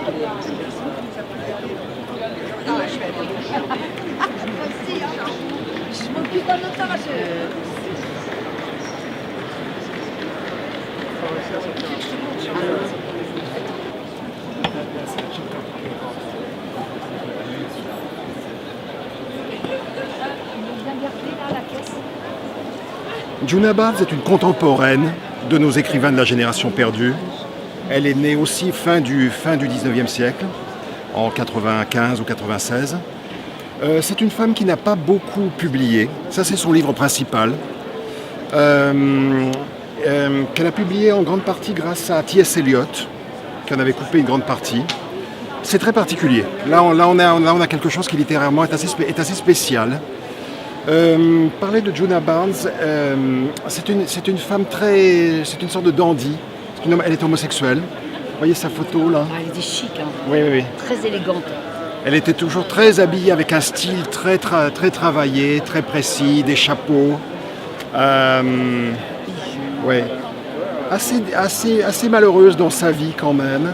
Je m'occupe d'un autre. Djuna Barnes est une contemporaine de nos écrivains de la génération perdue. Elle est née aussi fin du 19e siècle, en 95 ou 96. C'est une femme qui n'a pas beaucoup publié. Ça, c'est son livre principal, qu'elle a publié en grande partie grâce à T.S. Eliot, qui en avait coupé une grande partie. C'est très particulier. Là, on a quelque chose qui littérairement est assez spécial. Parler de Djuna Barnes, c'est une femme c'est une sorte de dandy. Elle est homosexuelle. Vous voyez sa photo là? Ah, elle était chic, hein. Oui, oui, oui. Très élégante. Elle était toujours très habillée avec un style très travaillé, très précis, des chapeaux. Ouais. Assez malheureuse dans sa vie quand même.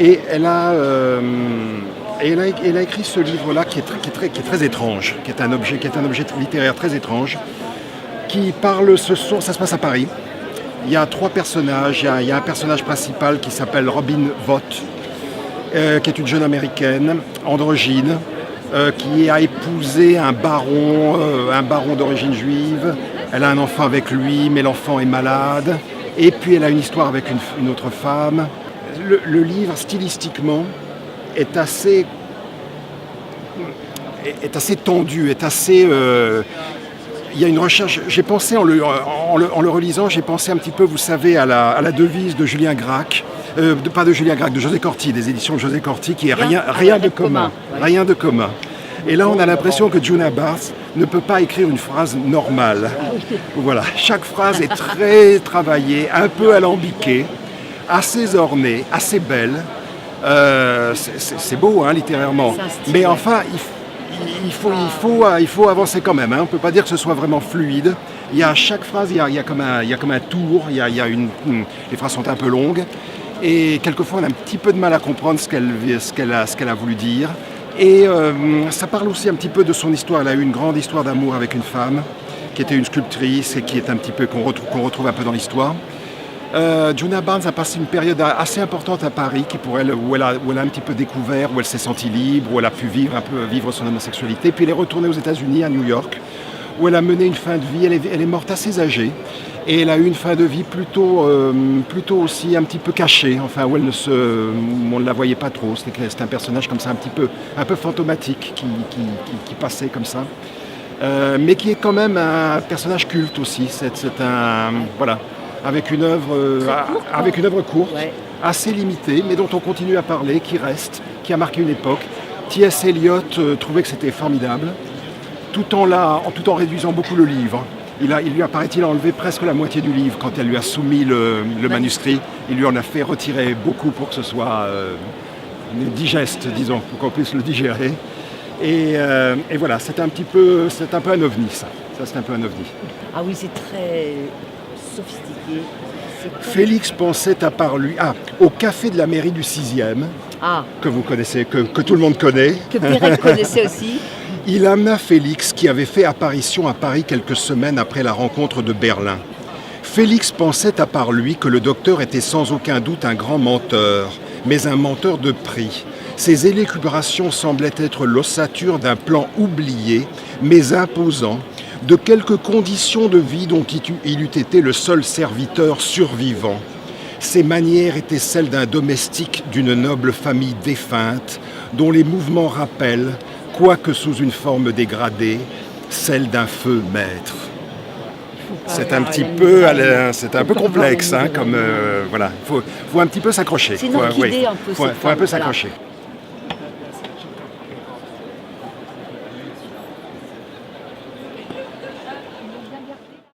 Et elle a écrit ce livre-là qui est très étrange, qui est un objet littéraire très étrange, qui parle ça se passe à Paris. Il y a trois personnages. Il y a un personnage principal qui s'appelle Robin Vogt, qui est une jeune américaine, androgyne, qui a épousé un baron d'origine juive. Elle a un enfant avec lui, mais l'enfant est malade. Et puis elle a une histoire avec une autre femme. Le livre, stylistiquement, est assez tendu, il y a une recherche. J'ai pensé en le relisant, j'ai pensé un petit peu, vous savez, à la devise de Julien Gracq, pas de Julien Gracq, de José Corti, des éditions de José Corti, qui est rien de commun. Rien de commun. Et là, on a l'impression que Djuna Barnes ne peut pas écrire une phrase normale. Voilà, chaque phrase est très travaillée, un peu alambiquée, assez ornée, assez belle. C'est beau, hein, littérairement. Mais enfin, il faut avancer quand même. Hein. On ne peut pas dire que ce soit vraiment fluide. Il y a à chaque phrase, il y a comme un tour. Les phrases sont un peu longues. Et quelquefois, on a un petit peu de mal à comprendre ce qu'elle a voulu dire. Et ça parle aussi un petit peu de son histoire. Elle a eu une grande histoire d'amour avec une femme qui était une sculptrice et qui est un petit peu qu'on retrouve un peu dans l'histoire. Djuna Barnes a passé une période assez importante à Paris où elle a un petit peu découvert, où elle s'est sentie libre, où elle a pu vivre son homosexualité. Puis elle est retournée aux États-Unis, à New York, où elle a mené une fin de vie. Elle est morte assez âgée et elle a eu une fin de vie plutôt aussi un petit peu cachée, enfin où on ne la voyait pas trop. C'était un personnage comme ça un peu fantomatique qui passait comme ça, mais qui est quand même un personnage culte aussi. Voilà. Avec une œuvre courte, ouais, assez limitée, mais dont on continue à parler, qui reste, qui a marqué une époque. T.S. Eliot trouvait que c'était formidable, tout en réduisant beaucoup le livre. Il lui a, paraît-il, enlevé presque la moitié du livre quand elle lui a soumis le manuscrit. Il lui en a fait retirer beaucoup pour que ce soit digeste, disons, pour qu'on puisse le digérer. Et voilà, c'est un peu un ovni, ça. Ça, c'est un peu un ovni. Ah oui, c'est très sophistiqué. Félix pensait à part lui, au café de la mairie du 6e, que vous connaissez, que tout le monde connaît. Que Pérec connaissait aussi. Il amena Félix, qui avait fait apparition à Paris quelques semaines après la rencontre de Berlin. Félix pensait à part lui que le docteur était sans aucun doute un grand menteur, mais un menteur de prix. Ses élucubrations semblaient être l'ossature d'un plan oublié, mais imposant, de quelques conditions de vie dont il eût été le seul serviteur survivant. Ses manières étaient celles d'un domestique d'une noble famille défunte, dont les mouvements rappellent, quoique sous une forme dégradée, celle d'un feu maître. C'est un peu complexe, hein, comme voilà. Faut un petit peu s'accrocher. C'est une orchidée un peu. Faut un peu s'accrocher.